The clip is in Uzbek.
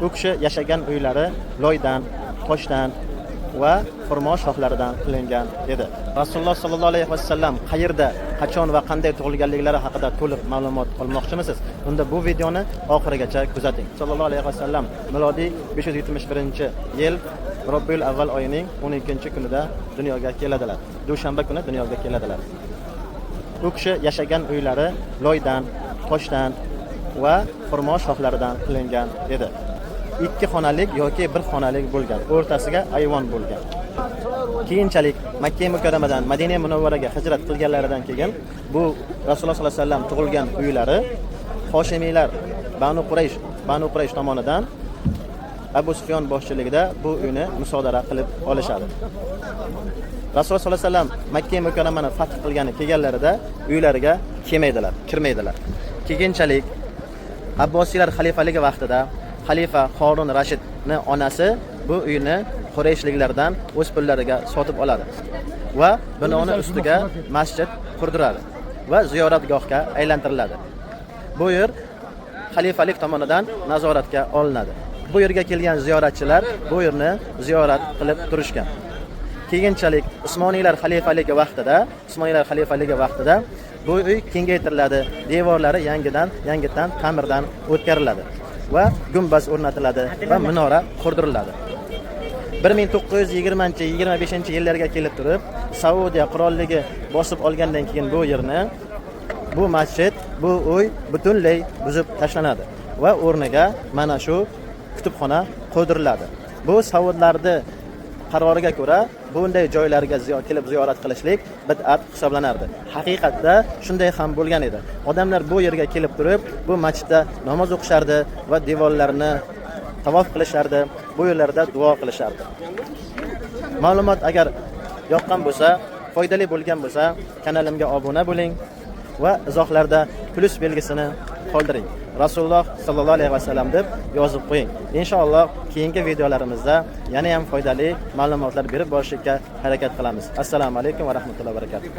U kishi yashagan uylari loydan, toshdan va xurmo shoxlaridan qilingan edi. Rasululloh sollallohu alayhi vasallam qayerda, qachon va qanday tug'ilganliklari haqida to'liq ma'lumot olmoqchimisiz? Unda bu videoni oxirigacha kuzating. Sollallohu alayhi vasallam milodiy 571-yil Robbil avval oyining 12-kunida dunyoga keladilar. Dushanba kuni dunyoga keladilar. U kishi yashagan uylari loydan, toshdan va xurmo shoxlaridan qilingan edi. 2 xonalik yoki 1 xonalik bo'lgan, o'rtasiga ayvon bo'lgan. Keyinchalik Makka mukarramadan Madina munavvaraga hijrat qilganlaridan keyin bu Rasululloh sollallohu alayhi vasallam tug'ilgan uylari Hoshimiylar Banu Quraysh tomonidan Abu Sufyon boshchiligida bu uyni musodara qilib olishadi. Rasululloh sollallohu alayhi vasallam Makka mukarramani fath qilgani kelganlarida uylariga kirmaydilar. Keyinchalik Abbosiylar xalifaligi vaqtida xalifa Harun Rashidning onasi bu uyni Qurayshliklardan o'z pullariga sotib oladi va binoni ustiga masjid qurdiradi va ziyoratgohga aylantiriladi. Bu yer xalifalik tomonidan nazoratga olinadi. Bu yerga kelgan ziyoratchilar bu yerni ziyorat qilib turishgan. Keyinchalik Usmoniylar xalifaligi vaqtida bu uy kengaytiriladi, devorlari yangitdan ta'mirdan o'tkariladi va gumbaz o'rnatiladi va minora qurdiriladi. 1920-25-yillarga kelib turib, Saudiya qirolligi bosib olgandan keyin bu yerni, bu masjid, bu uy butunlay buzib tashlanadi va o'rniga mana shu kutubxona qurdiriladi. Bu Saudlarning qaroriga ko'ra bunday joylarga kelib ziyorat qilishlik bid'at hisoblanardi. Haqiqatda shunday ham bo'lgan edi. Odamlar bu yerga kelib turib, bu masjidda namoz o'qishardi va devorlarni tavof qilishardi, bu yerlarda duo qilishardi. Ma'lumot agar yoqqan bo'lsa, foydali bo'lgan bo'lsa, kanalimga obuna bo'ling va izohlarda plus belgisini qoldiring. Rasululloh sallallohu alayhi vasallam deb yozib qo'ying. Inshaalloh keyingi videolarimizda yana ham foydali ma'lumotlar berib borishga harakat qilamiz. Assalomu alaykum va rahmatullohi va barakatuh.